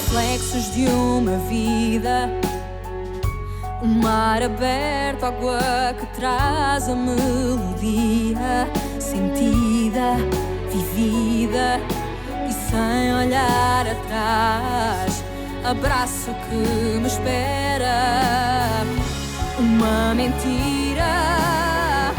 reflexos de uma vida. O mar aberto, água que traz a melodia sentida, vivida e sem olhar atrás. Abraço que me espera. Uma mentira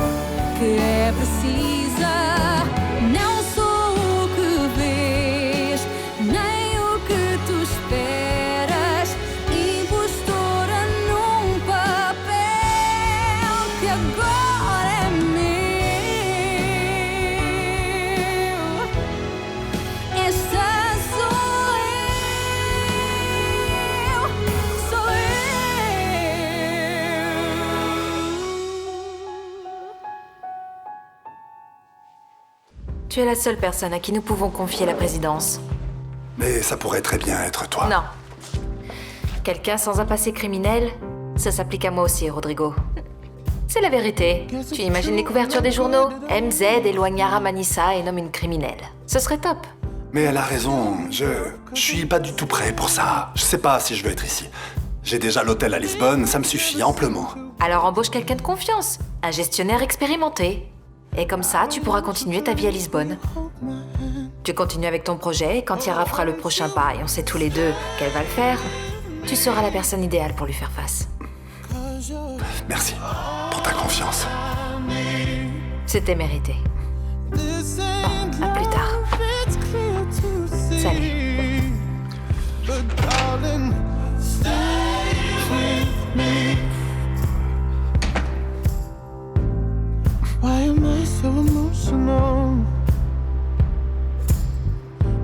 que é precisa. Não sou o que vês, nem o que tu esperas. Impostora num papel que agora é meu. Esta sou eu, sou eu. Tu es la seule personne à qui nous pouvons confier la présidence. Mais ça pourrait très bien être toi. Non. Quelqu'un sans un passé criminel, ça s'applique à moi aussi, Rodrigo. C'est la vérité. Tu imagines les couvertures des journaux? MZ éloigne Yara Manissa et nomme une criminelle. Ce serait top. Mais elle a raison, je suis pas du tout prêt pour ça. Je sais pas si je veux être ici. J'ai déjà l'hôtel à Lisbonne, ça me suffit amplement. Alors embauche quelqu'un de confiance, un gestionnaire expérimenté. Et comme ça, tu pourras continuer ta vie à Lisbonne. Tu continues avec ton projet, et quand Yara fera le prochain pas, et on sait tous les deux qu'elle va le faire, tu seras la personne idéale pour lui faire face. Merci pour ta confiance. C'était mérité. Bon, à plus tard. Salut. Why am I so emotional?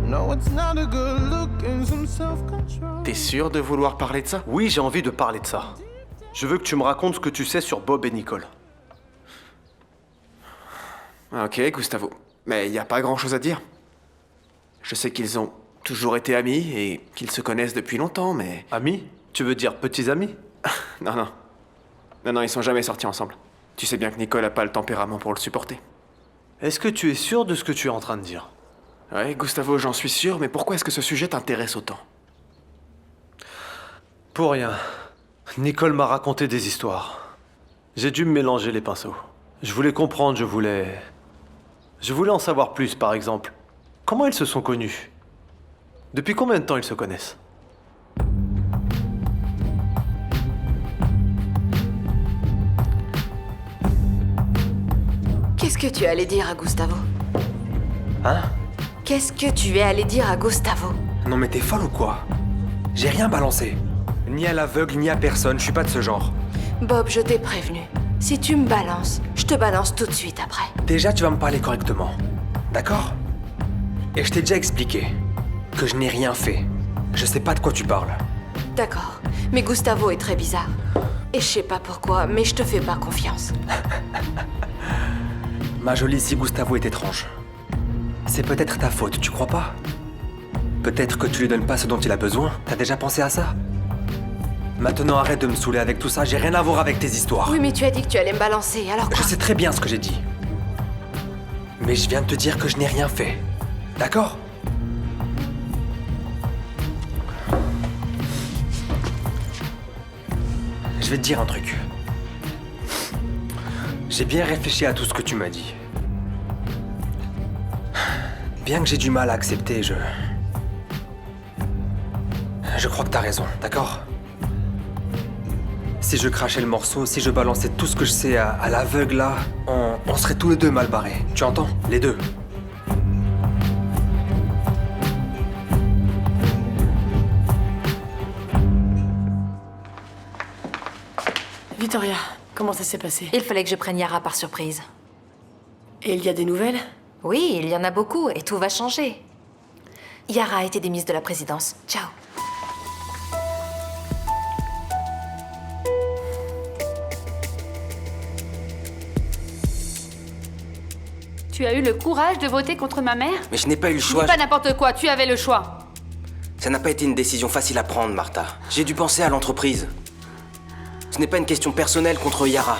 No, it's not a good look and some self-control. T'es sûr de vouloir parler de ça? Oui, j'ai envie de parler de ça. Je veux que tu me racontes ce que tu sais sur Bob et Nicole. Ok, Gustavo. Mais y a pas grand-chose à dire. Je sais qu'ils ont toujours été amis et qu'ils se connaissent depuis longtemps, mais... Amis? Tu veux dire petits amis? Non, non. Non, ils sont jamais sortis ensemble. Tu sais bien que Nicole a pas le tempérament pour le supporter. Est-ce que tu es sûr de ce que tu es en train de dire? Ouais, Gustavo, j'en suis sûr, mais pourquoi est-ce que ce sujet t'intéresse autant? Pour rien. Nicole m'a raconté des histoires. J'ai dû me mélanger les pinceaux. Je voulais comprendre, je voulais en savoir plus, par exemple. Comment ils se sont connus? Depuis combien de temps ils se connaissent? Qu'est-ce que tu es allé dire à Gustavo? Hein? Qu'est-ce que tu es allé dire à Gustavo? Non mais t'es folle ou quoi? J'ai rien balancé. Ni à l'aveugle, ni à personne, je suis pas de ce genre. Bob, je t'ai prévenu. Si tu me balances, je te balance tout de suite après. Déjà, tu vas me parler correctement. D'accord? Et je t'ai déjà expliqué que je n'ai rien fait. Je sais pas de quoi tu parles. D'accord, mais Gustavo est très bizarre. Et je sais pas pourquoi, mais je te fais pas confiance. Ma jolie, si Gustavo est étrange, c'est peut-être ta faute, tu crois pas? Peut-être que tu lui donnes pas ce dont il a besoin. T'as déjà pensé à ça? Maintenant, arrête de me saouler avec tout ça, j'ai rien à voir avec tes histoires. Oui, mais tu as dit que tu allais me balancer, alors quoi? Je sais très bien ce que j'ai dit. Mais je viens de te dire que je n'ai rien fait. D'accord? Je vais te dire un truc. J'ai bien réfléchi à tout ce que tu m'as dit. Bien que j'ai du mal à accepter, je crois que t'as raison, d'accord? Si je crachais le morceau, si je balançais tout ce que je sais à l'aveugle là, on serait tous les deux mal barrés. Tu entends? Les deux. Victoria, comment ça s'est passé? Il fallait que je prenne Yara par surprise. Et il y a des nouvelles? Oui, il y en a beaucoup et tout va changer. Yara a été démise de la présidence. Ciao. Tu as eu le courage de voter contre ma mère? Mais je n'ai pas eu le choix. Dis pas n'importe quoi, tu avais le choix. Ça n'a pas été une décision facile à prendre, Martha. J'ai dû penser à l'entreprise. Ce n'est pas une question personnelle contre Yara.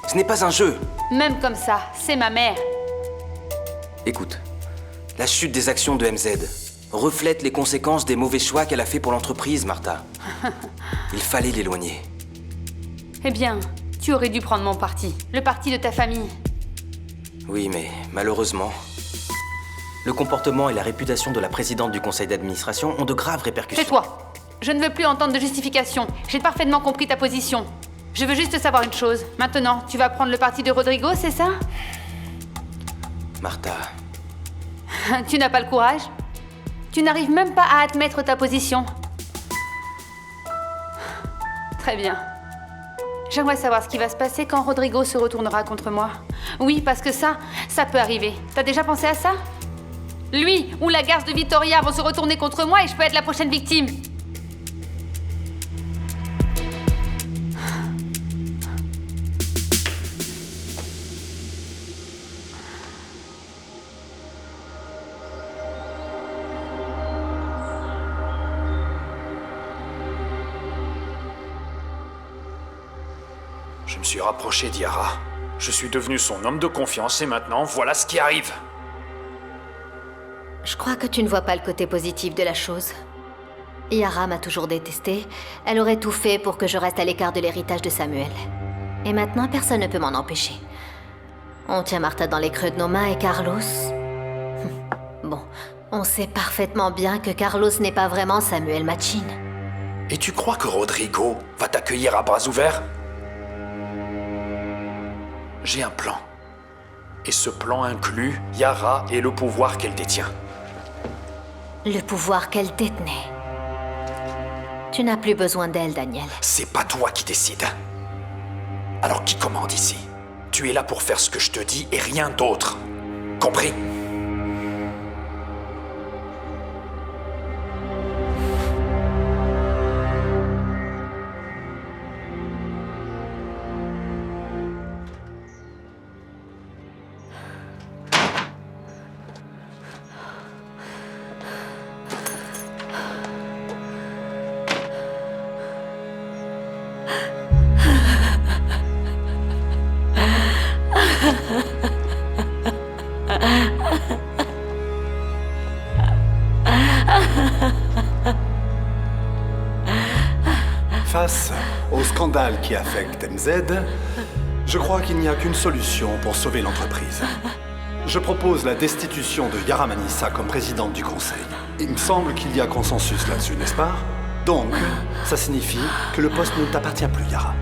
Ce n'est pas un jeu. Même comme ça, c'est ma mère. Écoute, la chute des actions de MZ reflète les conséquences des mauvais choix qu'elle a fait pour l'entreprise, Martha. Il fallait l'éloigner. Eh bien, tu aurais dû prendre mon parti. Le parti de ta famille. Oui, mais malheureusement, le comportement et la réputation de la présidente du conseil d'administration ont de graves répercussions. Tais-toi. Je ne veux plus entendre de justification. J'ai parfaitement compris ta position. Je veux juste savoir une chose. Maintenant, tu vas prendre le parti de Rodrigo, c'est ça? Martha, Tu n'as pas le courage? Tu n'arrives même pas à admettre ta position. Très bien. J'aimerais savoir ce qui va se passer quand Rodrigo se retournera contre moi. Oui, parce que ça peut arriver. T'as déjà pensé à ça? Lui ou la garce de Vittoria vont se retourner contre moi et je peux être la prochaine victime. Je me suis rapproché d'Yara. Je suis devenu son homme de confiance et maintenant, voilà ce qui arrive. Je crois que tu ne vois pas le côté positif de la chose. Yara m'a toujours détesté. Elle aurait tout fait pour que je reste à l'écart de l'héritage de Samuel. Et maintenant, personne ne peut m'en empêcher. On tient Martha dans les creux de nos mains et Carlos... Bon, on sait parfaitement bien que Carlos n'est pas vraiment Samuel Machin. Et tu crois que Rodrigo va t'accueillir à bras ouverts? J'ai un plan. Et ce plan inclut Yara et le pouvoir qu'elle détient. Le pouvoir qu'elle détenait. Tu n'as plus besoin d'elle, Daniel. C'est pas toi qui décides. Alors qui commande ici? Tu es là pour faire ce que je te dis et rien d'autre. Compris? Face au scandale qui affecte MZ, je crois qu'il n'y a qu'une solution pour sauver l'entreprise. Je propose la destitution de Yara Manissa comme présidente du conseil. Il me semble qu'il y a consensus là-dessus, n'est-ce pas? Donc, ça signifie que le poste ne t'appartient plus, Yara.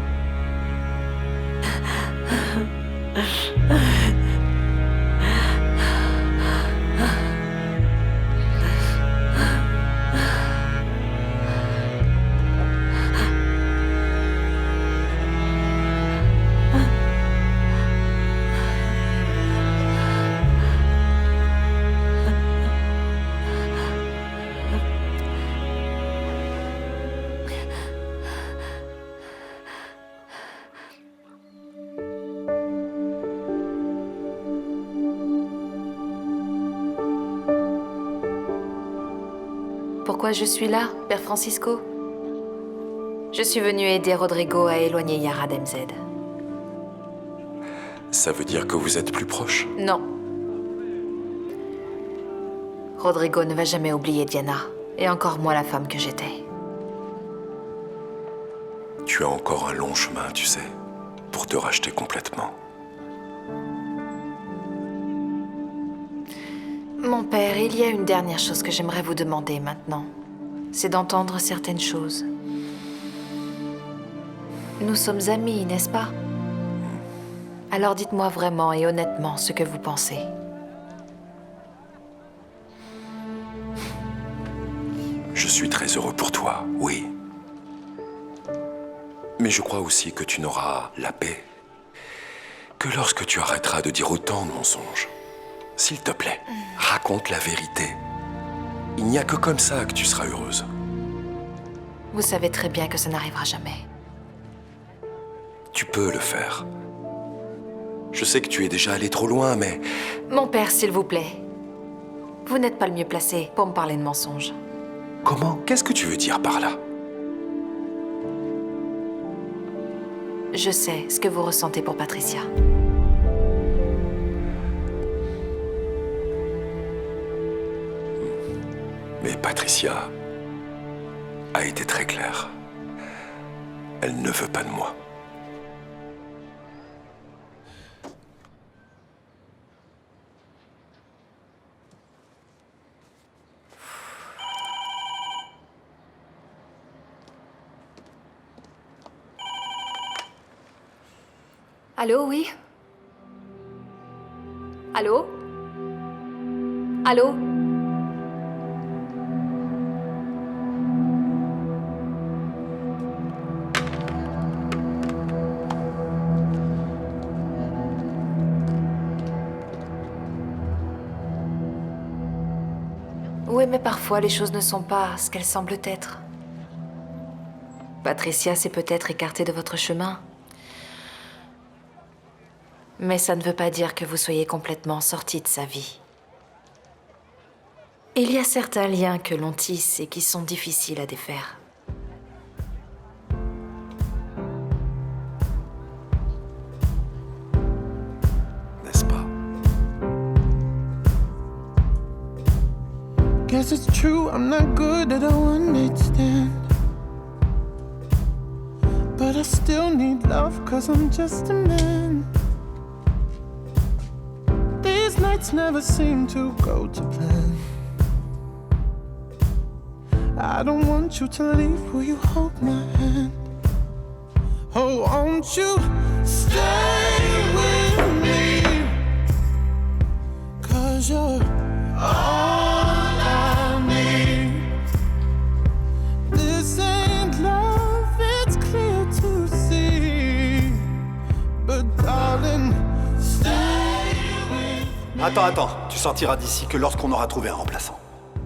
Pourquoi je suis là, Père Francisco? Je suis venue aider Rodrigo à éloigner Yara d'MZ. Ça veut dire que vous êtes plus proches? Non. Rodrigo ne va jamais oublier Diana, et encore moins la femme que j'étais. Tu as encore un long chemin, tu sais, pour te racheter complètement. Mon père, il y a une dernière chose que j'aimerais vous demander maintenant. C'est d'entendre certaines choses. Nous sommes amis, n'est-ce pas? Alors dites-moi vraiment et honnêtement ce que vous pensez. Je suis très heureux pour toi, oui. Mais je crois aussi que tu n'auras la paix que lorsque tu arrêteras de dire autant de mensonges. S'il te plaît, raconte la vérité. Il n'y a que comme ça que tu seras heureuse. Vous savez très bien que ça n'arrivera jamais. Tu peux le faire. Je sais que tu es déjà allé trop loin, mais... Mon père, s'il vous plaît. Vous n'êtes pas le mieux placé pour me parler de mensonges. Comment? Qu'est-ce que tu veux dire par là? Je sais ce que vous ressentez pour Patricia. Mais Patricia a été très claire. Elle ne veut pas de moi. Allô, oui? Allô? Allô? Oui, mais parfois les choses ne sont pas ce qu'elles semblent être. Patricia s'est peut-être écartée de votre chemin. Mais ça ne veut pas dire que vous soyez complètement sorti de sa vie. Il y a certains liens que l'on tisse et qui sont difficiles à défaire. N'est-ce pas? Guess it's true, I'm not good at a one-night stand. But I still need love, cause I'm just a man. These nights never seem to go to plan. I don't want you to leave, will you hold my hand? Oh, won't you stay with me? Cause you're all I need. This ain't love, it's clear to see. But darling, stay with me. Attends, tu sortiras d'ici que lorsqu'on aura trouvé un remplaçant.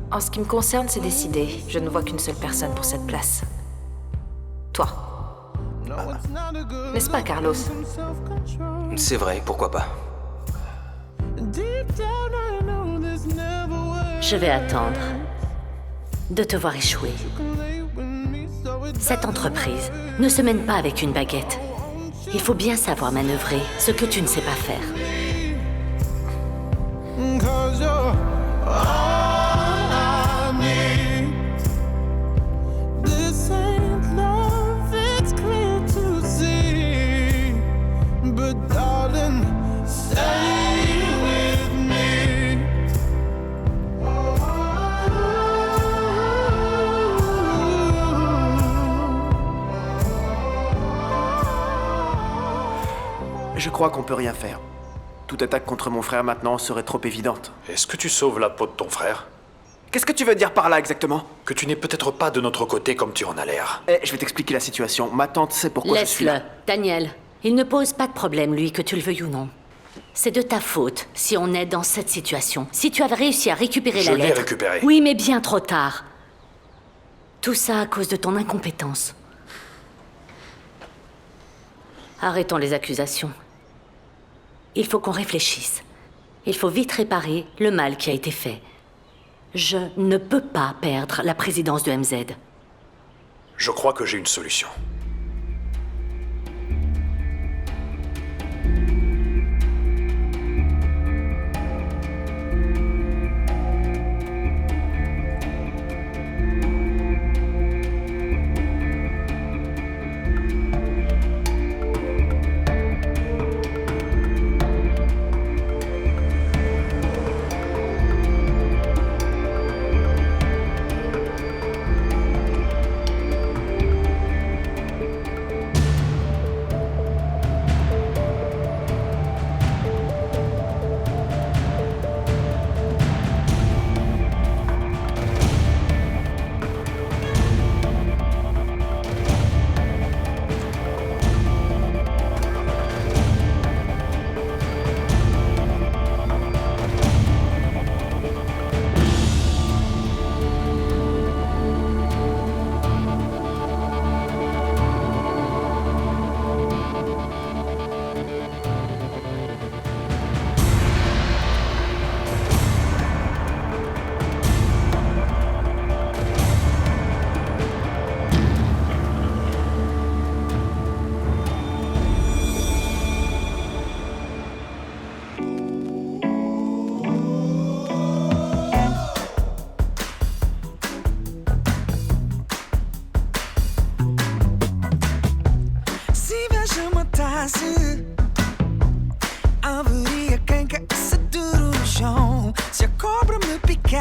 En ce qui me concerne, c'est décidé. Je ne vois qu'une seule personne pour cette place. Toi. N'est-ce pas, Carlos? C'est vrai, pourquoi pas? Je vais attendre de te voir échouer. Cette entreprise ne se mène pas avec une baguette. Il faut bien savoir manœuvrer ce que tu ne sais pas faire. Cause you're all I need. This ain't love, it's clear to see. But darling, stay with me. Je crois qu'on peut rien faire. Toute attaque contre mon frère maintenant serait trop évidente. Est-ce que tu sauves la peau de ton frère? Qu'est-ce que tu veux dire par là exactement? Que tu n'es peut-être pas de notre côté comme tu en as l'air. Je vais t'expliquer la situation. Ma tante sait pourquoi je suis là. Laisse-le, Daniel. Il ne pose pas de problème, lui, que tu le veuilles ou non. C'est de ta faute si on est dans cette situation. Si tu avais réussi à récupérer la lettre... Je l'ai récupérée. Oui, mais bien trop tard. Tout ça à cause de ton incompétence. Arrêtons les accusations. Il faut qu'on réfléchisse. Il faut vite réparer le mal qui a été fait. Je ne peux pas perdre la présidence de MZ. Je crois que j'ai une solution.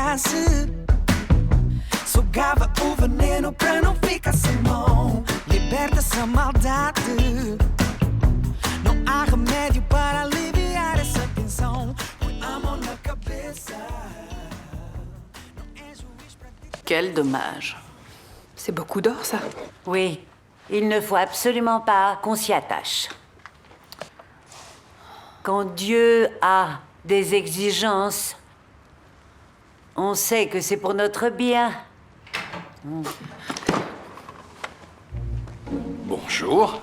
eficácia. Sugava o veneno pra não ficar sem mão. Liberta essa maldade. Não há remédio para aliviar essa tensão. Põe a mão na cabeça. Quel dommage. C'est beaucoup d'or, ça? Oui, il ne faut absolument pas qu'on s'y attache. Quand Dieu a des exigences, on sait que c'est pour notre bien. Bonjour.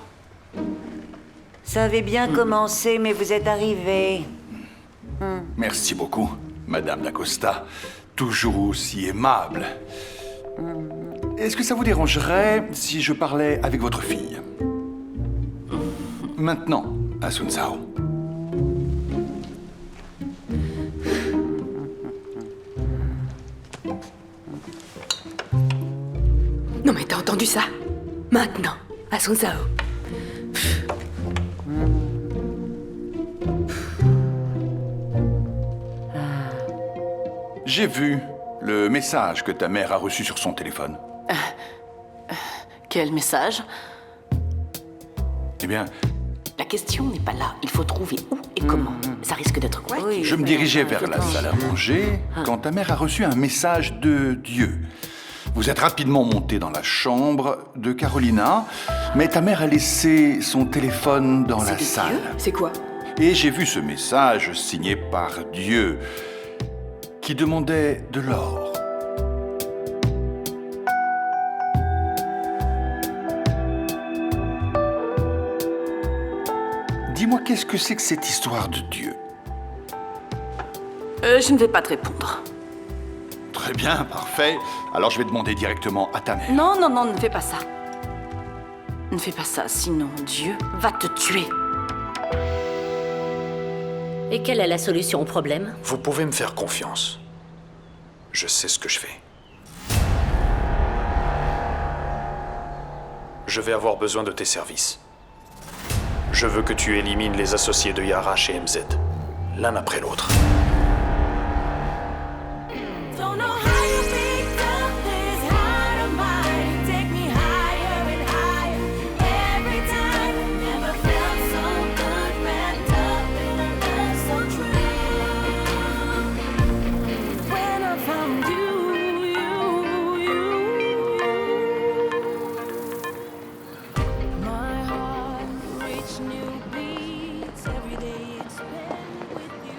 Ça avait bien commencé, mais vous êtes arrivé. Merci beaucoup, Madame D'Acosta. Toujours aussi aimable. Est-ce que ça vous dérangerait si je parlais avec votre fille? Maintenant, à Sun Sao. Non mais t'as entendu ça? Maintenant, à Sun Sao. J'ai vu le message que ta mère a reçu sur son téléphone. Quel message? Eh bien, La question n'est pas là. Il faut trouver où et comment. Ça risque d'être compliqué. je me dirigeais vers la salle à manger quand ta mère a reçu un message de Dieu. Vous êtes rapidement monté dans la chambre de Carolina, mais ta mère a laissé son téléphone dans la salle. C'est quoi? Et j'ai vu ce message signé par Dieu qui demandait de l'or. Dis-moi, qu'est-ce que c'est que cette histoire de Dieu? Je ne vais pas te répondre. Très bien, parfait. Alors je vais demander directement à ta mère. Non, non, non, ne fais pas ça. Ne fais pas ça, sinon Dieu va te tuer. Et quelle est la solution au problème? Vous pouvez me faire confiance. Je sais ce que je fais. Je vais avoir besoin de tes services. Je veux que tu élimines les associés de Yara chez MZ, l'un après l'autre. Don't know how you picked up this heart of mine. Take me higher and higher every time. Never felt so good, wrapped up in a love so true. When I found you, my heart reached new beats. Every day it's spent with you.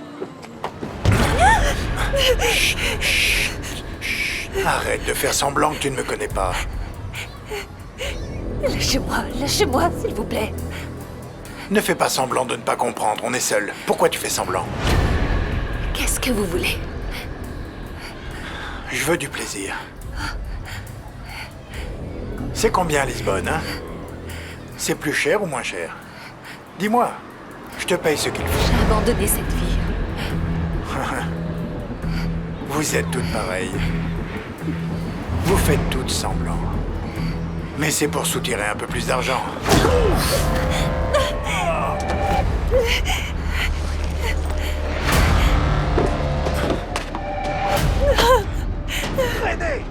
Chut, chut, chut. Arrête de faire semblant que tu ne me connais pas. Lâchez-moi, s'il vous plaît. Ne fais pas semblant de ne pas comprendre, on est seuls. Pourquoi tu fais semblant? Qu'est-ce que vous voulez? Je veux du plaisir. C'est combien à Lisbonne, hein? C'est plus cher ou moins cher? Dis-moi, je te paye ce qu'il faut. J'ai abandonné cette vie. Vous êtes toutes pareilles. Vous faites toutes semblant. Mais c'est pour soutirer un peu plus d'argent. Aidez!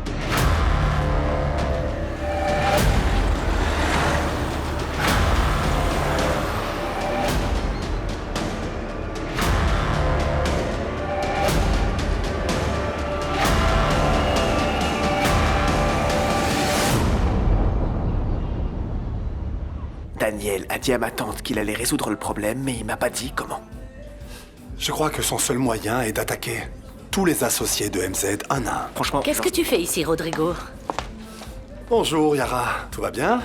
Daniel a dit à ma tante qu'il allait résoudre le problème, mais il m'a pas dit comment. Je crois que son seul moyen est d'attaquer tous les associés de MZ un à un. Franchement, Qu'est-ce que tu fais ici, Rodrigo? Bonjour Yara, tout va bien?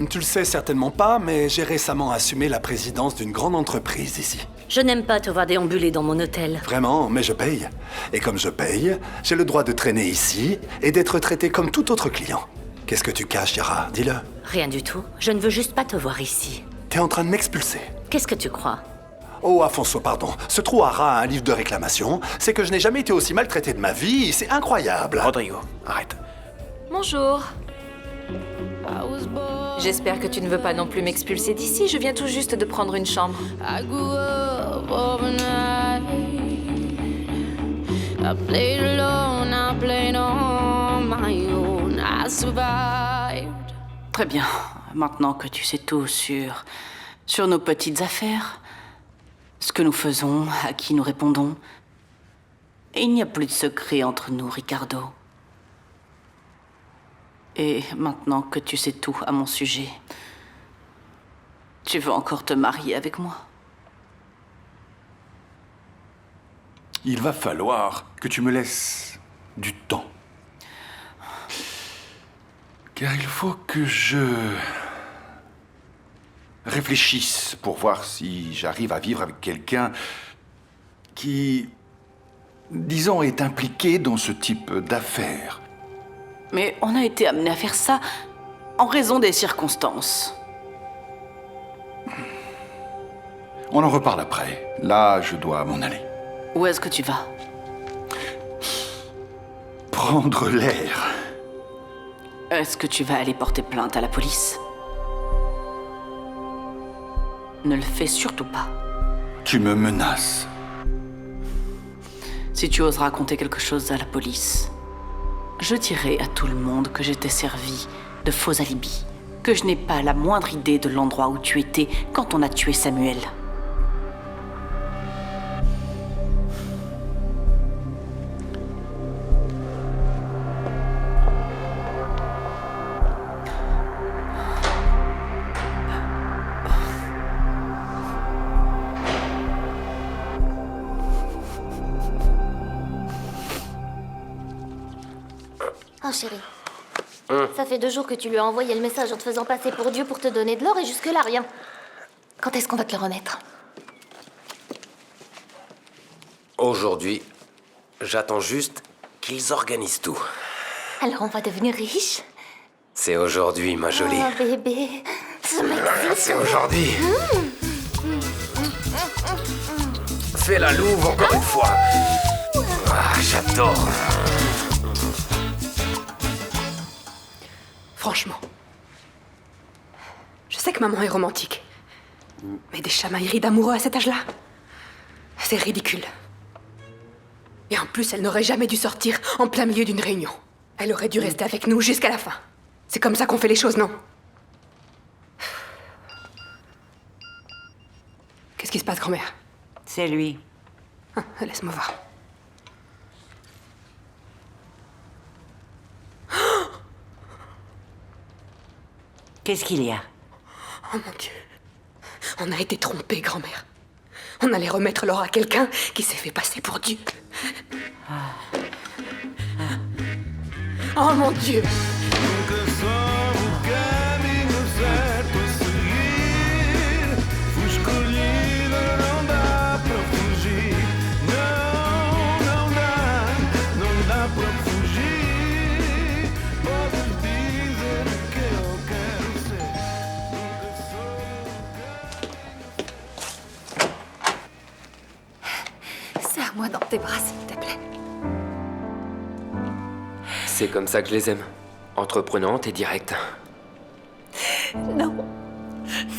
Tu le sais certainement pas, mais j'ai récemment assumé la présidence d'une grande entreprise ici. Je n'aime pas te voir déambuler dans mon hôtel. Vraiment, mais je paye. Et comme je paye, j'ai le droit de traîner ici et d'être traité comme tout autre client. Qu'est-ce que tu caches, Yara? Dis-le. Rien du tout. Je ne veux juste pas te voir ici. T'es en train de m'expulser. Qu'est-ce que tu crois? Oh, Afonso, pardon. Ce trou à rat a un livre de réclamation. C'est que je n'ai jamais été aussi maltraité de ma vie. C'est incroyable. Rodrigo, arrête. Bonjour. J'espère que tu ne veux pas non plus m'expulser d'ici. Je viens tout juste de prendre une chambre. I grew up overnight. I played alone, I played on my own, I survived. Très bien. Maintenant que tu sais tout sur nos petites affaires, ce que nous faisons, à qui nous répondons, il n'y a plus de secret entre nous, Ricardo. Et maintenant que tu sais tout à mon sujet, tu veux encore te marier avec moi? Il va falloir que tu me laisses du temps. Car il faut que je réfléchisse pour voir si j'arrive à vivre avec quelqu'un qui, disons, est impliqué dans ce type d'affaires. Mais on a été amené à faire ça en raison des circonstances. On en reparle après. Là, je dois m'en aller. Où est-ce que tu vas? Prendre l'air. Est-ce que tu vas aller porter plainte à la police? Ne le fais surtout pas. Tu me menaces. Si tu oses raconter quelque chose à la police, je dirai à tout le monde que j'étais servi de faux alibis, que je n'ai pas la moindre idée de l'endroit où tu étais quand on a tué Samuel. Oh chérie, ça fait 2 jours que tu lui as envoyé le message en te faisant passer pour Dieu pour te donner de l'or et jusque-là rien. Quand est-ce qu'on va te le remettre? Aujourd'hui, j'attends juste qu'ils organisent tout. Alors on va devenir riche? C'est aujourd'hui, ma jolie. Oh bébé, ça m'excite. C'est aujourd'hui. Fais la louve encore une fois. Ah, j'adore. Franchement, je sais que maman est romantique, mais des chamailleries d'amoureux à cet âge-là, c'est ridicule. Et en plus, elle n'aurait jamais dû sortir en plein milieu d'une réunion. Elle aurait dû rester avec nous jusqu'à la fin. C'est comme ça qu'on fait les choses, non? Qu'est-ce qui se passe, grand-mère? C'est lui. Ah, laisse-moi voir. Qu'est-ce qu'il y a? Oh mon Dieu. On a été trompés, grand-mère. On allait remettre l'or à quelqu'un qui s'est fait passer pour Dieu. Oh mon Dieu. Serre-moi dans tes bras, s'il te plaît. C'est comme ça que je les aime. Entreprenante et directe. Non.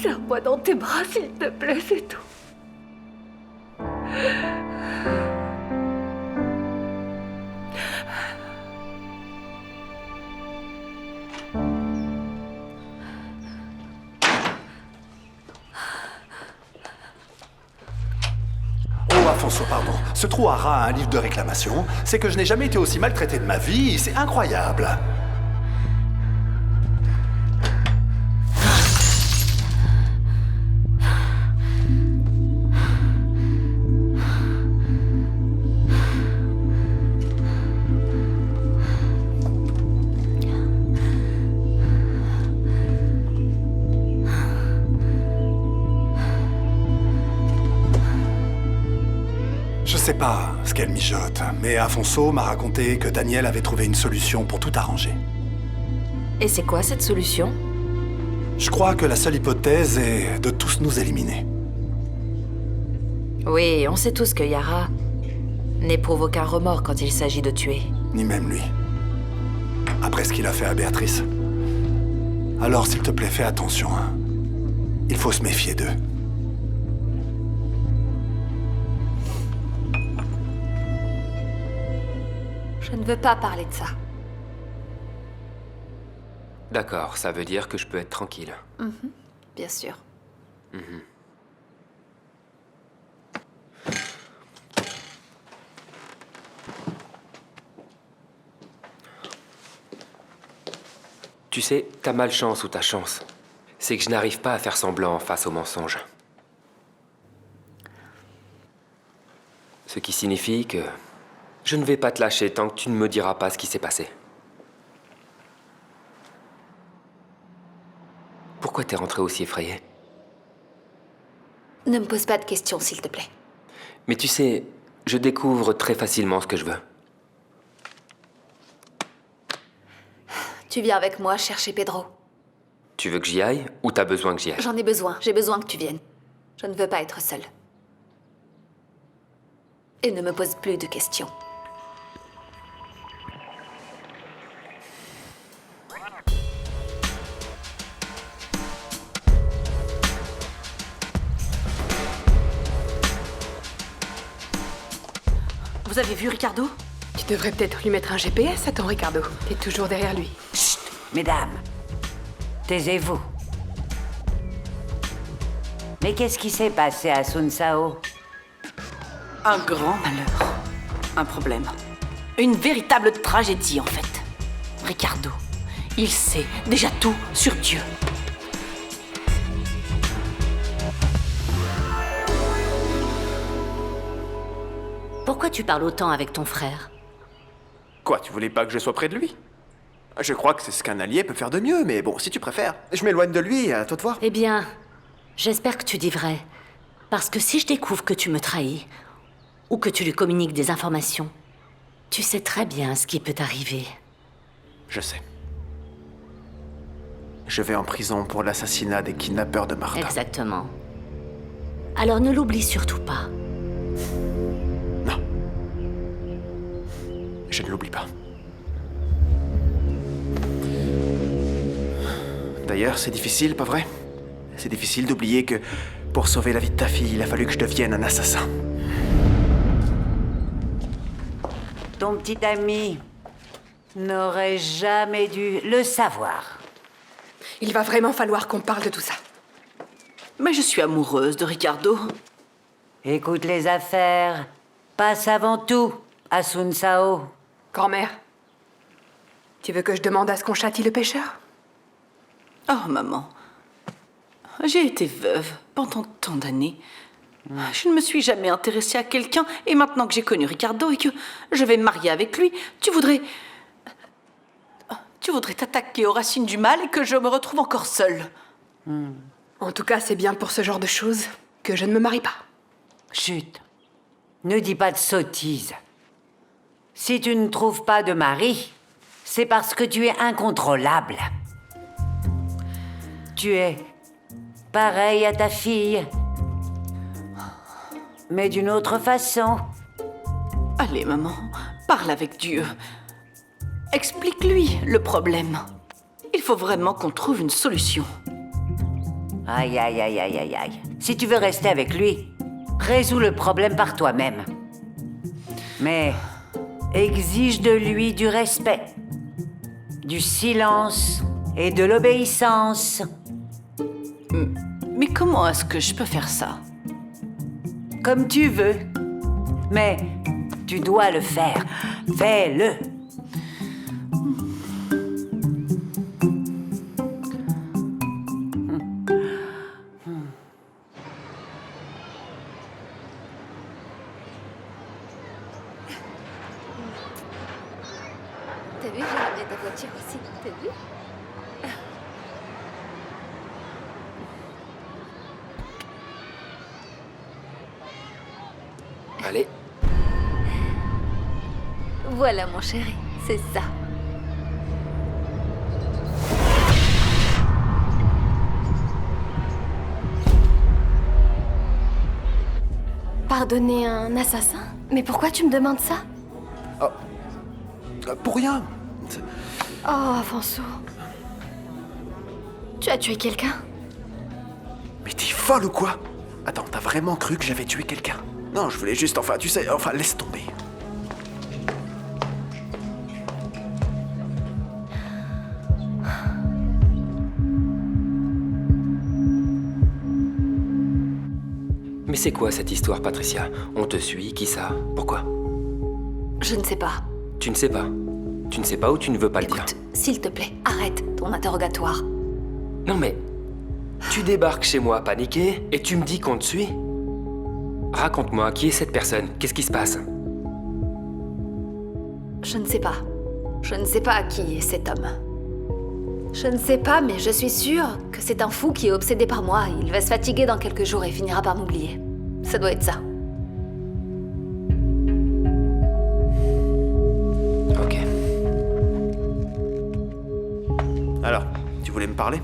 Serre-moi dans tes bras, s'il te plaît, c'est tout. Oh, Afonso, pardon. Ce trou à rat a un livre de réclamation. C'est que je n'ai jamais été aussi maltraité de ma vie. C'est incroyable. Je sais pas ce qu'elle mijote, mais Afonso m'a raconté que Daniel avait trouvé une solution pour tout arranger. Et c'est quoi cette solution? Je crois que la seule hypothèse est de tous nous éliminer. Oui, on sait tous que Yara n'éprouve aucun remords quand il s'agit de tuer. Ni même lui. Après ce qu'il a fait à Béatrice. Alors, s'il te plaît, fais attention, hein. Il faut se méfier d'eux. Je ne veux pas parler de ça. D'accord, ça veut dire que je peux être tranquille. Bien sûr. Tu sais, ta malchance ou ta chance, c'est que je n'arrive pas à faire semblant face aux mensonges. Ce qui signifie que je ne vais pas te lâcher tant que tu ne me diras pas ce qui s'est passé. Pourquoi t'es rentré aussi effrayé? Ne me pose pas de questions, s'il te plaît. Mais tu sais, je découvre très facilement ce que je veux. Tu viens avec moi chercher Pedro. Tu veux que j'y aille ou t'as besoin que j'y aille? J'en ai besoin. J'ai besoin que tu viennes. Je ne veux pas être seule. Et ne me pose plus de questions. Vous avez vu Ricardo? Tu devrais peut-être lui mettre un GPS à ton Ricardo. T'es toujours derrière lui. Chut, mesdames, taisez-vous. Mais qu'est-ce qui s'est passé à Sun Sao? Un grand malheur. Un problème. Une véritable tragédie, en fait. Ricardo, il sait déjà tout sur Dieu. Pourquoi tu parles autant avec ton frère? Quoi, tu voulais pas que je sois près de lui? Je crois que c'est ce qu'un allié peut faire de mieux, mais bon, si tu préfères, je m'éloigne de lui, à toi de voir. Eh bien, j'espère que tu dis vrai. Parce que si je découvre que tu me trahis, ou que tu lui communiques des informations, tu sais très bien ce qui peut t'arriver. Je sais. Je vais en prison pour l'assassinat des kidnappeurs de Martha. Exactement. Alors ne l'oublie surtout pas. Non. Je ne l'oublie pas. D'ailleurs, c'est difficile, pas vrai? C'est difficile d'oublier que pour sauver la vie de ta fille, il a fallu que je devienne un assassin. Ton petit ami n'aurait jamais dû le savoir. Il va vraiment falloir qu'on parle de tout ça. Mais je suis amoureuse de Ricardo. Écoute, les affaires passent avant tout à Sun Sao. Grand-mère, tu veux que je demande à ce qu'on châtie le pêcheur? Oh, maman. J'ai été veuve pendant tant d'années. Je ne me suis jamais intéressée à quelqu'un, et maintenant que j'ai connu Ricardo et que je vais me marier avec lui, tu voudrais t'attaquer aux racines du mal et que je me retrouve encore seule. En tout cas, c'est bien pour ce genre de choses que je ne me marie pas. Chut. Ne dis pas de sottises. Si tu ne trouves pas de mari, c'est parce que tu es incontrôlable. Tu es pareil à ta fille, mais d'une autre façon. Allez, maman, parle avec Dieu. Explique-lui le problème. Il faut vraiment qu'on trouve une solution. Aïe, aïe, aïe, aïe, aïe, aïe. Si tu veux rester avec lui, résous le problème par toi-même. Mais exige de lui du respect, du silence et de l'obéissance. Mais comment est-ce que je peux faire ça? Comme tu veux. Mais tu dois le faire. Fais-le. T'as vu, j'ai ramené ta voiture aussi. T'as vu? Allez. Voilà, mon chéri, c'est ça. Pardonner un assassin? Mais pourquoi tu me demandes ça? Pour rien. Oh, Afonso. Tu as tué quelqu'un? Mais t'es folle ou quoi? Attends, t'as vraiment cru que j'avais tué quelqu'un? Non, je voulais juste, enfin, tu sais, enfin, laisse tomber. C'est quoi cette histoire, Patricia? On te suit, qui ça? Pourquoi? Je ne sais pas. Tu ne sais pas. Tu ne sais pas ou tu ne veux pas le dire? S'il te plaît, arrête ton interrogatoire. Non mais... Tu débarques chez moi paniqué et tu me dis qu'on te suit? Raconte-moi, qui est cette personne? Qu'est-ce qui se passe? Je ne sais pas. Je ne sais pas qui est cet homme. Je ne sais pas, mais je suis sûre que c'est un fou qui est obsédé par moi. Il va se fatiguer dans quelques jours et finira par m'oublier. Ça doit être ça. Ok. Alors, tu voulais me parler?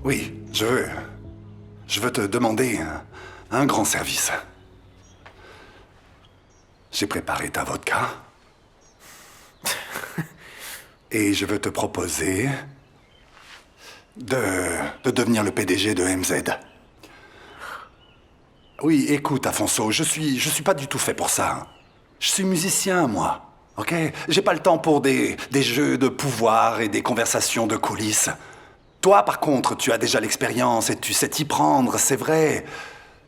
Oui, je veux te demander un grand service. J'ai préparé ta vodka. Et je veux te proposer de devenir le PDG de MZ. Oui, écoute, Afonso, je suis pas du tout fait pour ça. Je suis musicien, moi, ok? J'ai pas le temps pour des jeux de pouvoir et des conversations de coulisses. Toi, par contre, tu as déjà l'expérience et tu sais t'y prendre, c'est vrai.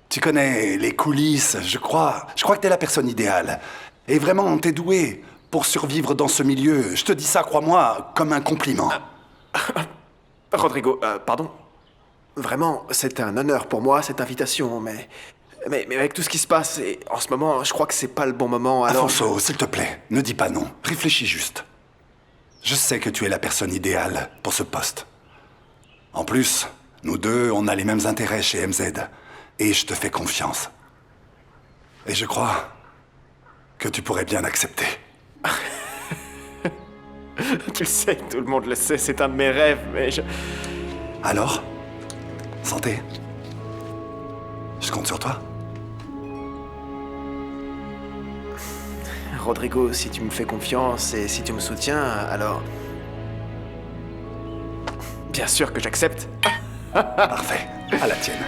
Tu connais les coulisses, je crois que t'es la personne idéale. Et vraiment, t'es doué pour survivre dans ce milieu. Je te dis ça, crois-moi, comme un compliment. Rodrigo, pardon. Vraiment, c'est un honneur pour moi, cette invitation, mais avec tout ce qui se passe, et en ce moment, je crois que c'est pas le bon moment, alors... Afonso, s'il te plaît, ne dis pas non. Réfléchis juste. Je sais que tu es la personne idéale pour ce poste. En plus, nous deux, on a les mêmes intérêts chez MZ. Et je te fais confiance. Et je crois que tu pourrais bien accepter. Tu le sais, tout le monde le sait, c'est un de mes rêves, mais je... Alors? Santé? Je compte sur toi. Rodrigo, si tu me fais confiance et si tu me soutiens, alors... Bien sûr que j'accepte. Parfait. À la tienne.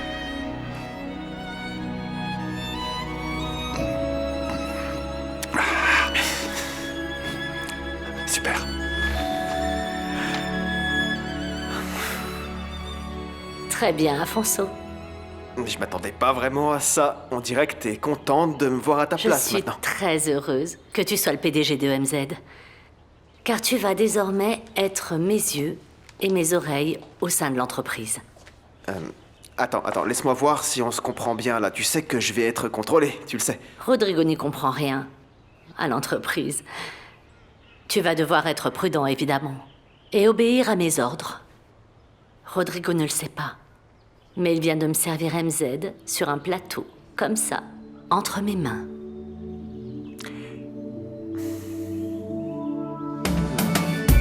Super. Très bien, Afonso. Je m'attendais pas vraiment à ça. On dirait que t'es contente de me voir à ta place Je maintenant. suis très heureuse que tu sois le PDG de MZ. Car tu vas désormais être mes yeux et mes oreilles au sein de l'entreprise. Attends, laisse-moi voir si on se comprend bien là. Tu sais que je vais être contrôlé, tu le sais. Rodrigo n'y comprend rien à l'entreprise. Tu vas devoir être prudent, évidemment, et obéir à mes ordres. Rodrigo ne le sait pas, mais il vient de me servir MZ sur un plateau, comme ça, entre mes mains.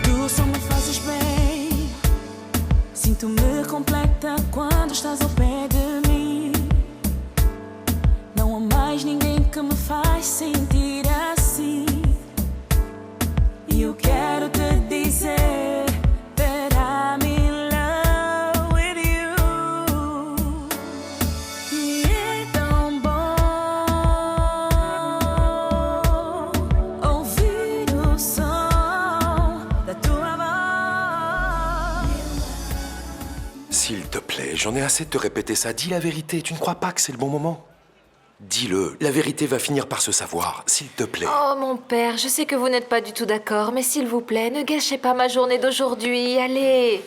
Tu só me fazes bem. Sinto-me completa quando estás ao pé de mim. Não há mais ninguém que me faz sentir assim. E eu quero te dizer that I'm in love with you. E é tão bom ouvir o som da tua voz. S'il te plaît, j'en ai assez de te répéter ça. Dis la vérité, tu ne crois pas que c'est le bon moment? Dis-le, la vérité va finir par se savoir, s'il te plaît. Oh, mon père, je sais que vous n'êtes pas du tout d'accord, mais s'il vous plaît, ne gâchez pas ma journée d'aujourd'hui. Allez.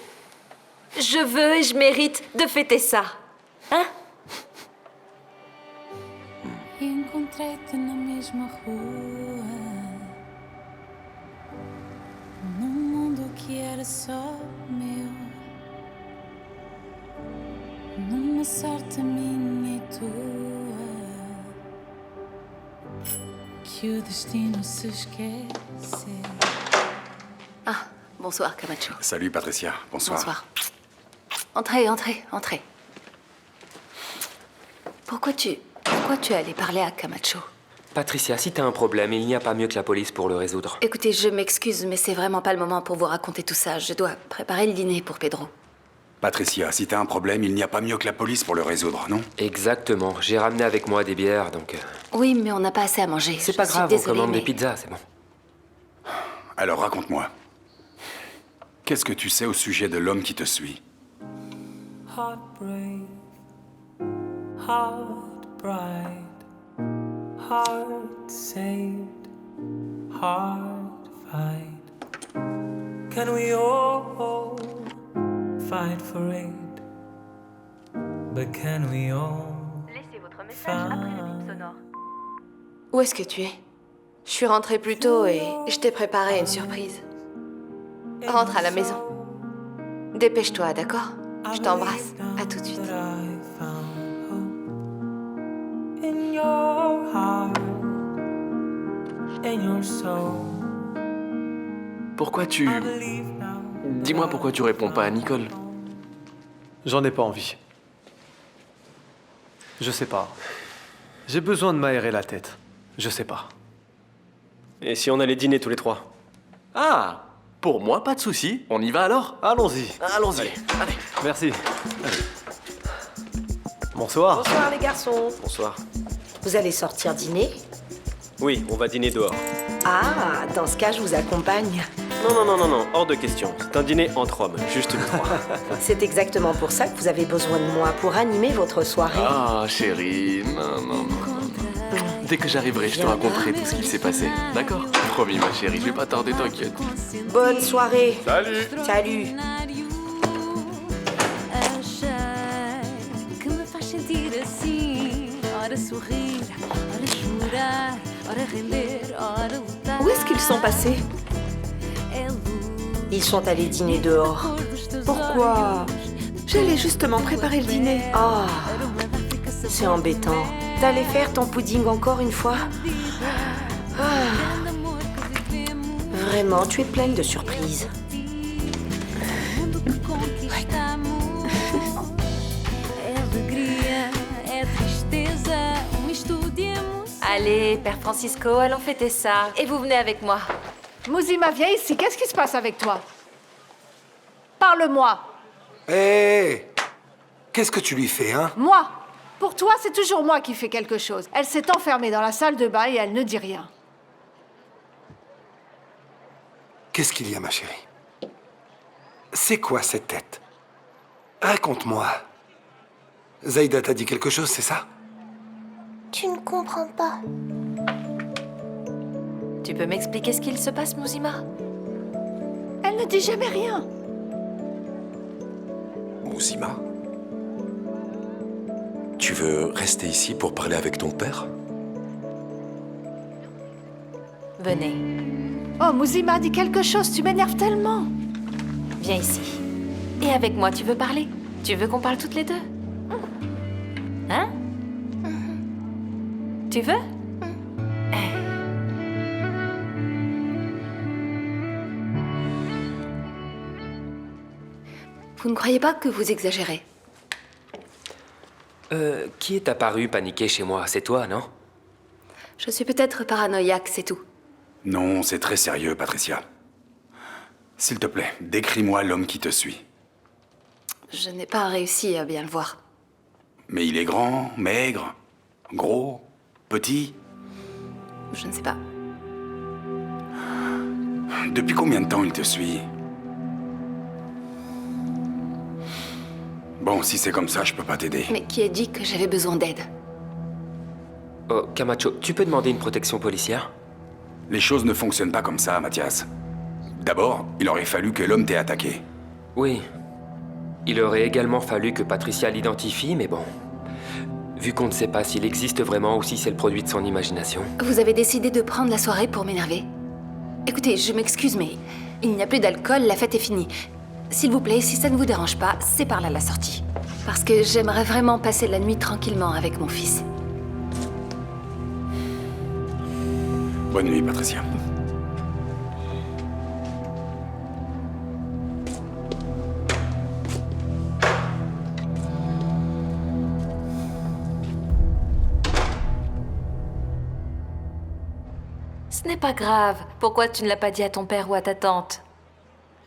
Je veux et je mérite de fêter ça. Hein? E encontrei-te na mesma rua, num mundo que era só meu, numa sorte minha e tua, que o destino se esqueceu. Ah, bonsoir, Camacho. Salut Patricia, bonsoir. Bonsoir. Entrez. Pourquoi tu es allé parler à Camacho? Patricia, si t'as un problème, il n'y a pas mieux que la police pour le résoudre. Écoutez, je m'excuse, mais c'est vraiment pas le moment pour vous raconter tout ça. Je dois préparer le dîner pour Pedro. Patricia, si t'as un problème, il n'y a pas mieux que la police pour le résoudre, non? Exactement. J'ai ramené avec moi des bières, donc... Oui, mais on n'a pas assez à manger. C'est pas grave, on commande des pizzas, c'est bon. Alors raconte-moi. Qu'est-ce que tu sais au sujet de l'homme qui te suit? Heartbreak, heartbreak. bride, heart saved, heart fight. Can we all fight for it? But can we all Laissez votre message après le bip sonore. Où est-ce que tu es? Je suis rentrée plus tôt et je t'ai préparé une surprise. Rentre à la maison. Dépêche-toi, d'accord? Je t'embrasse. À tout de suite. in your heart, in your soul? Pourquoi tu... Dis-moi pourquoi tu réponds pas à Nicole. J'en ai pas envie. Je sais pas. J'ai besoin de m'aérer la tête. Je sais pas. Et si on allait dîner tous les trois? Ah, pour moi, pas de souci. On y va alors? Allons-y. Allons-y. Allez. Merci. Bonsoir. Bonsoir les garçons. Bonsoir. Vous allez sortir dîner? Oui, on va dîner dehors. Ah, dans ce cas, je vous accompagne. Non, hors de question. C'est un dîner entre hommes, juste nous trois. C'est exactement pour ça que vous avez besoin de moi, pour animer votre soirée. Ah, chérie, non. Dès que j'arriverai, je te raconterai tout ce qu'il s'est passé. D'accord? Promis, ma chérie, je vais pas tarder, t'inquiète. Bonne soirée. Salut. Salut. Que me faz sentir assim, ora sorrir, ora chorar, ora render, ora lutar. Où est-ce qu'ils sont passés? Ils sont allés dîner dehors. Pourquoi? J'allais justement préparer le dîner. Ah, c'est embêtant. T'allais faire ton pudding encore une fois? Ah. Vraiment, tu es pleine de surprises. Allez, Père Francisco, allons fêter ça. Et vous venez avec moi. Mouzima, viens ici. Qu'est-ce qui se passe avec toi? Parle-moi. Hé Qu'est-ce que tu lui fais, hein? Moi. Pour toi, c'est toujours moi qui fais quelque chose. Elle s'est enfermée dans la salle de bain et elle ne dit rien. Qu'est-ce qu'il y a, ma chérie? C'est quoi cette tête? Raconte-moi. Zaïda t'a dit quelque chose, c'est ça? Tu ne comprends pas. Tu peux m'expliquer ce qu'il se passe, Mouzima? Elle ne dit jamais rien. Mouzima, tu veux rester ici pour parler avec ton père? Venez. Oh, Mouzima, dis quelque chose. Tu m'énerves tellement. Viens ici. Et avec moi, tu veux parler? Tu veux qu'on parle toutes les deux? Hein? Tu veux? Vous ne croyez pas que vous exagérez? Qui est apparu paniqué chez moi? C'est toi, non? Je suis peut-être paranoïaque, c'est tout. Non, c'est très sérieux, Patricia. S'il te plaît, décris-moi l'homme qui te suit. Je n'ai pas réussi à bien le voir. Mais il est grand, maigre, gros, petit. Je ne sais pas. Depuis combien de temps il te suit? Bon, si c'est comme ça, je peux pas t'aider. Mais qui a dit que j'avais besoin d'aide? Oh, Camacho, tu peux demander une protection policière? Les choses ne fonctionnent pas comme ça, Mathias. D'abord, il aurait fallu que l'homme t'ait attaqué. Oui. Il aurait également fallu que Patricia l'identifie, mais bon. Vu qu'on ne sait pas s'il existe vraiment ou si c'est le produit de son imagination. Vous avez décidé de prendre la soirée pour m'énerver? Écoutez, je m'excuse, mais il n'y a plus d'alcool, la fête est finie. S'il vous plaît, si ça ne vous dérange pas, c'est par là la sortie. Parce que j'aimerais vraiment passer la nuit tranquillement avec mon fils. Bonne nuit, Patricia. Ce n'est pas grave. Pourquoi tu ne l'as pas dit à ton père ou à ta tante?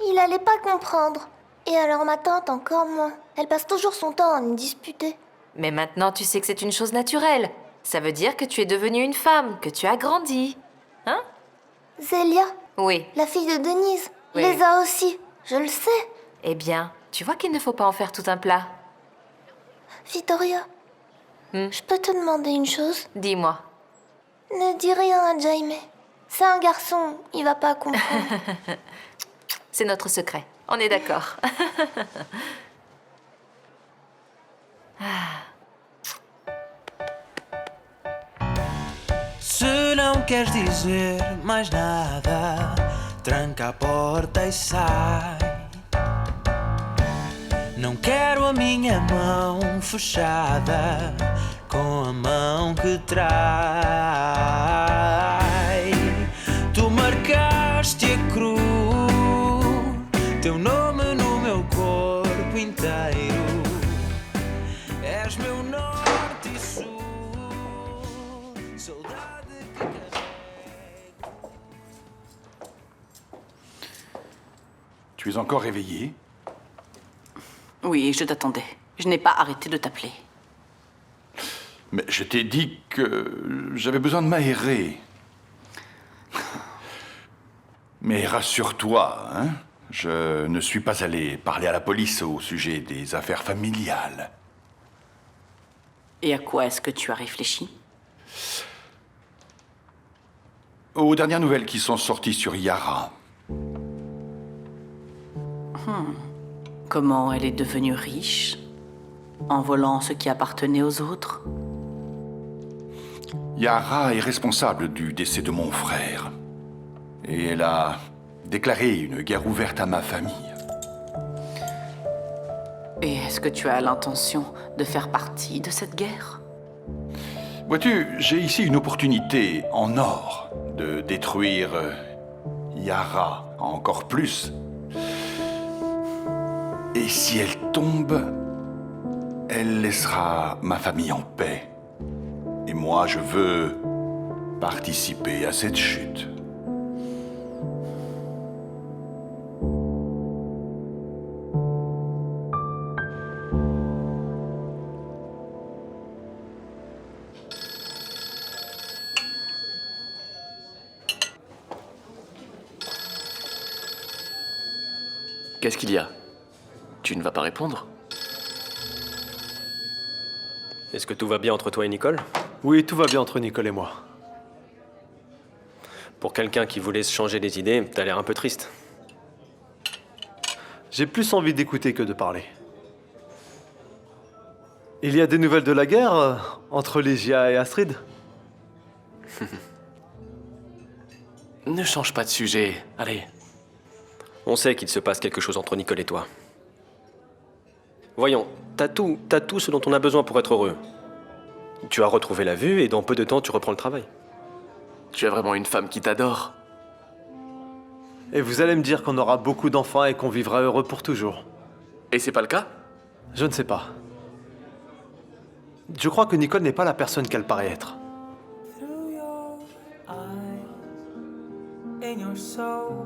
Il allait pas comprendre. Et alors ma tante encore moins. Elle passe toujours son temps à me disputer. Mais maintenant, tu sais que c'est une chose naturelle. Ça veut dire que tu es devenue une femme, que tu as grandi. Hein? Zélia, Oui. la fille de Denise, Oui. les a aussi. Je le sais. Eh bien, tu vois qu'il ne faut pas en faire tout un plat. Vittoria, Je peux te demander une chose? Dis-moi. Ne dis rien à Jaime. C'est un garçon, il va pas comprendre. C'est notre secret. On est d'accord. Se não queres dizer mais nada, tranca a porta e sai. Não quero a minha mão fechada com a mão que trai. Tu marcaste a cruz, teu nome no meu corpo inteiro. És meu norte e sul, saudade que carrego. Tu es encore réveillé? Oui, je t'attendais. Je n'ai pas arrêté de t'appeler. Mais je t'ai dit que j'avais besoin de m'aérer. Mais rassure-toi, hein, je ne suis pas allé parler à la police au sujet des affaires familiales. Et à quoi est-ce que tu as réfléchi? Aux dernières nouvelles qui sont sorties sur Yara. Comment elle est devenue riche? En volant ce qui appartenait aux autres? Yara est responsable du décès de mon frère. Et elle a déclaré une guerre ouverte à ma famille. Et est-ce que tu as l'intention de faire partie de cette guerre? Vois-tu, j'ai ici une opportunité en or de détruire Yara encore plus. Et si elle tombe, elle laissera ma famille en paix. Et moi, je veux participer à cette chute. Qu'est-ce qu'il y a? Tu ne vas pas répondre? Est-ce que tout va bien entre toi et Nicole? Oui, tout va bien entre Nicole et moi. Pour quelqu'un qui voulait se changer les idées, t'as l'air un peu triste. J'ai plus envie d'écouter que de parler. Il y a des nouvelles de la guerre entre Légia et Astrid? Ne change pas de sujet, allez. On sait qu'il se passe quelque chose entre Nicole et toi. Voyons, t'as tout ce dont on a besoin pour être heureux. Tu as retrouvé la vue et dans peu de temps, tu reprends le travail. Tu as vraiment une femme qui t'adore. Et vous allez me dire qu'on aura beaucoup d'enfants et qu'on vivra heureux pour toujours. Et c'est pas le cas? Je ne sais pas. Je crois que Nicole n'est pas la personne qu'elle paraît être. In your soul,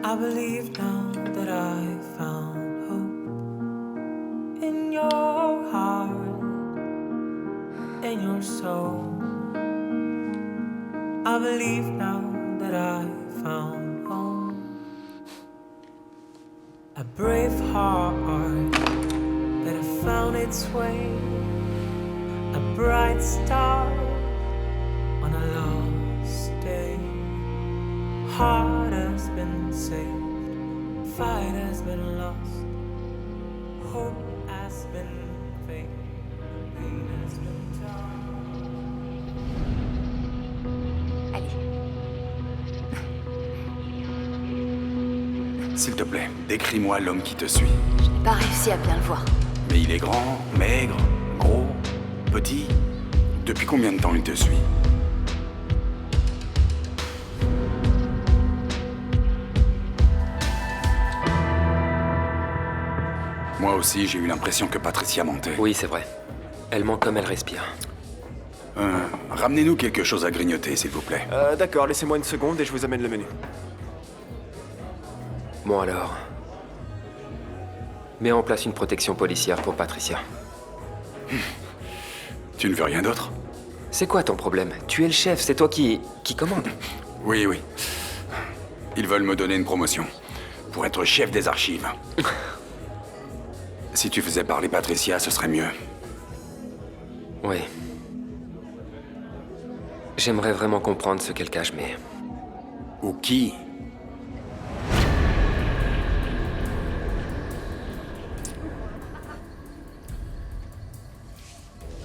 I believe now that I found hope. In your heart, in your soul, I believe now that I found home. A brave heart that has found its way, a bright star on a lost day. Heart has been saved, fight has been lost, hope has been fake, pain has been torn. S'il te plaît, décris-moi l'homme qui te suit. Je n'ai pas réussi à bien le voir. Mais il est grand, maigre, gros, petit. Depuis combien de temps il te suit? Moi aussi, j'ai eu l'impression que Patricia mentait. Oui, c'est vrai. Elle ment comme elle respire. Ramenez-nous quelque chose à grignoter, s'il vous plaît. D'accord, laissez-moi une seconde et je vous amène le menu. Bon alors. Mets en place une protection policière pour Patricia. Tu ne veux rien d'autre? C'est quoi ton problème? Tu es le chef, c'est toi qui commande. Oui, oui. Ils veulent me donner une promotion. Pour être chef des archives. Si tu faisais parler Patricia, ce serait mieux. Oui. J'aimerais vraiment comprendre ce qu'elle cache, mais... Ou qui?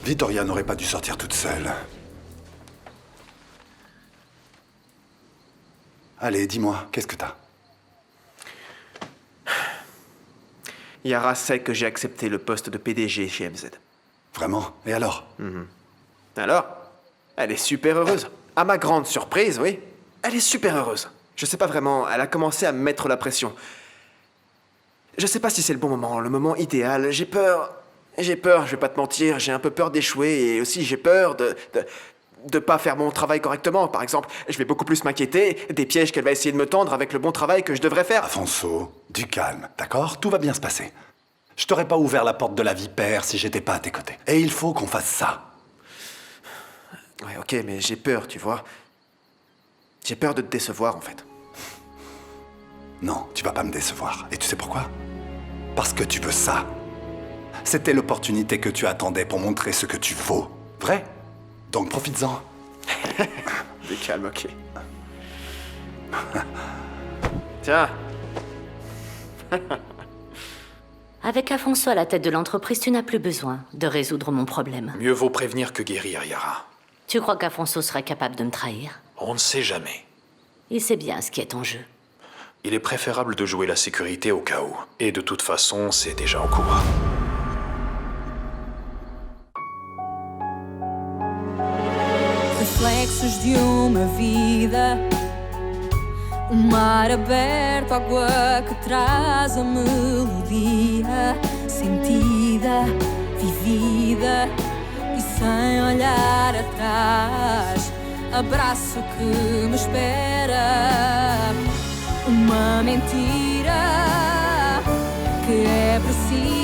Vittoria n'aurait pas dû sortir toute seule. Allez, dis-moi, qu'est-ce que t'as? Yara sait que j'ai accepté le poste de PDG chez MZ. Vraiment? Et alors? Alors? Elle est super heureuse. À ma grande surprise, oui. Elle est super heureuse. Je sais pas vraiment, elle a commencé à me mettre la pression. Je sais pas si c'est le moment idéal. J'ai peur, je vais pas te mentir, j'ai un peu peur d'échouer et aussi j'ai peur de pas faire mon travail correctement. Par exemple, je vais beaucoup plus m'inquiéter des pièges qu'elle va essayer de me tendre avec le bon travail que je devrais faire. Afonso, du calme, d'accord? Tout va bien se passer. Je t'aurais pas ouvert la porte de la vipère si j'étais pas à tes côtés. Et il faut qu'on fasse ça. Ouais, ok, mais j'ai peur, tu vois. J'ai peur de te décevoir, en fait. Non, tu vas pas me décevoir. Et tu sais pourquoi? Parce que tu veux ça. C'était l'opportunité que tu attendais pour montrer ce que tu vaux. Vrai? Donc profites-en. Des calmes, ok. Tiens. Avec Afonso à la tête de l'entreprise, tu n'as plus besoin de résoudre mon problème. Mieux vaut prévenir que guérir, Yara. Tu crois qu'Afonso serait capable de me trahir? On ne sait jamais. Il sait bien ce qui est en jeu. Il est préférable de jouer la sécurité au cas où. Et de toute façon, c'est déjà en cours. Reflexos de uma vida, mar aberto, água que traz a melodia, sentida, vivida e sem olhar atrás. Abraço que me espera, uma mentira que é precisa.